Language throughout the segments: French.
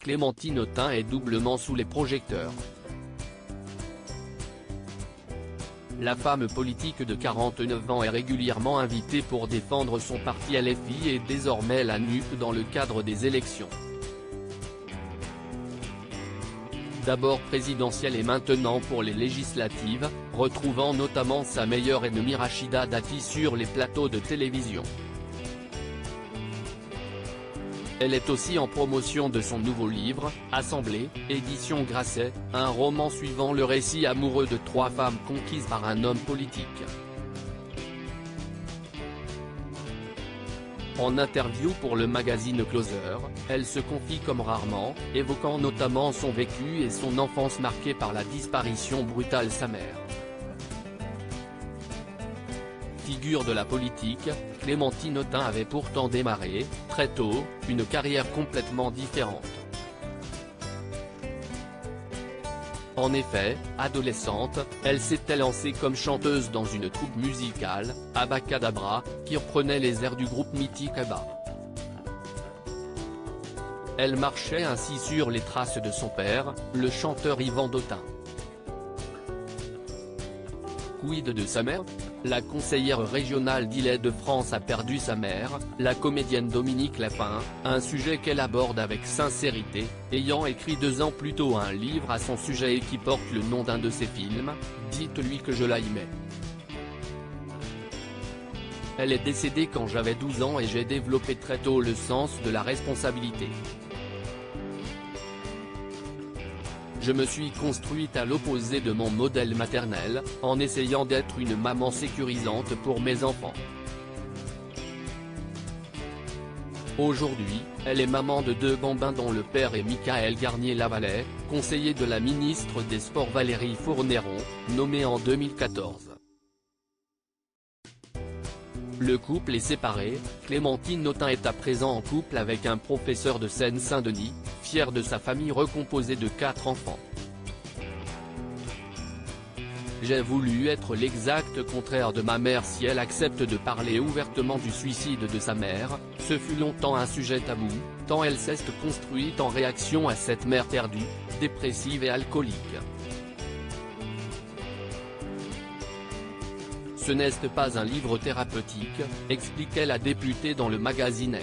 Clémentine Autain est doublement sous les projecteurs. La femme politique de 49 ans est régulièrement invitée pour défendre son parti LFI et désormais la NUP dans le cadre des élections. D'abord présidentielle et maintenant pour les législatives, retrouvant notamment sa meilleure ennemie Rachida Dati sur les plateaux de télévision. Elle est aussi en promotion de son nouveau livre, Assemblée, édition Grasset, un roman suivant le récit amoureux de 3 femmes conquises par un homme politique. En interview pour le magazine Closer, elle se confie comme rarement, évoquant notamment son vécu et son enfance marquée par la disparition brutale de sa mère. Figure de la politique, Clémentine Autain avait pourtant démarré, très tôt, une carrière complètement différente. En effet, adolescente, elle s'était lancée comme chanteuse dans une troupe musicale, Abacadabra, qui reprenait les airs du groupe mythique ABBA. Elle marchait ainsi sur les traces de son père, le chanteur Yvan Dautin. Quid de sa mère ? La conseillère régionale d'Île-de-France a perdu sa mère, la comédienne Dominique Lapin, un sujet qu'elle aborde avec sincérité, ayant écrit 2 ans plus tôt un livre à son sujet et qui porte le nom d'un de ses films, Dites-lui que je l'aimais. Elle est décédée quand j'avais 12 ans et j'ai développé très tôt le sens de la responsabilité. Je me suis construite à l'opposé de mon modèle maternel, en essayant d'être une maman sécurisante pour mes enfants. Aujourd'hui, elle est maman de 2 bambins dont le père est Michael Garnier-Lavalais, conseiller de la ministre des Sports Valérie Fourneron, nommée en 2014. Le couple est séparé, Clémentine Autain est à présent en couple avec un professeur de Seine-Saint-Denis, fier de sa famille recomposée de 4 enfants. J'ai voulu être l'exact contraire de ma mère si elle accepte de parler ouvertement du suicide de sa mère, ce fut longtemps un sujet tabou, tant elle s'est construite en réaction à cette mère perdue, dépressive et alcoolique. Ce n'est pas un livre thérapeutique, expliquait la députée dans le magazine Elle.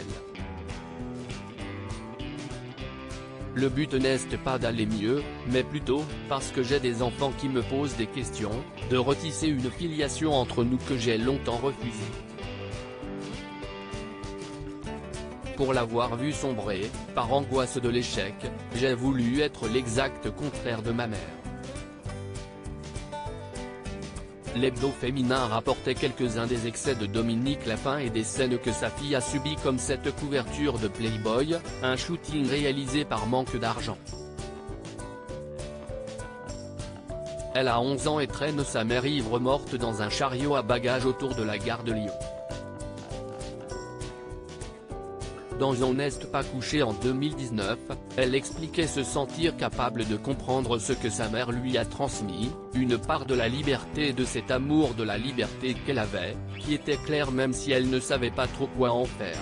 Le but n'est pas d'aller mieux, mais plutôt, parce que j'ai des enfants qui me posent des questions, de retisser une filiation entre nous que j'ai longtemps refusée. Pour l'avoir vu sombrer, par angoisse de l'échec, j'ai voulu être l'exact contraire de ma mère. L'hebdo féminin rapportait quelques-uns des excès de Dominique Lapin et des scènes que sa fille a subies comme cette couverture de Playboy, un shooting réalisé par manque d'argent. Elle a 11 ans et traîne sa mère ivre morte dans un chariot à bagages autour de la gare de Lyon. Dans On n'est pas couché en 2019, elle expliquait se sentir capable de comprendre ce que sa mère lui a transmis, une part de la liberté et de cet amour de la liberté qu'elle avait, qui était clair même si elle ne savait pas trop quoi en faire.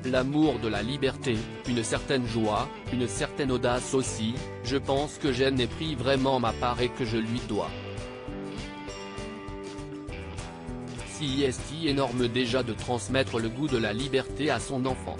L'amour de la liberté, une certaine joie, une certaine audace aussi, je pense que j'en ai pris vraiment ma part et que je lui dois. Si est énorme déjà de transmettre le goût de la liberté à son enfant.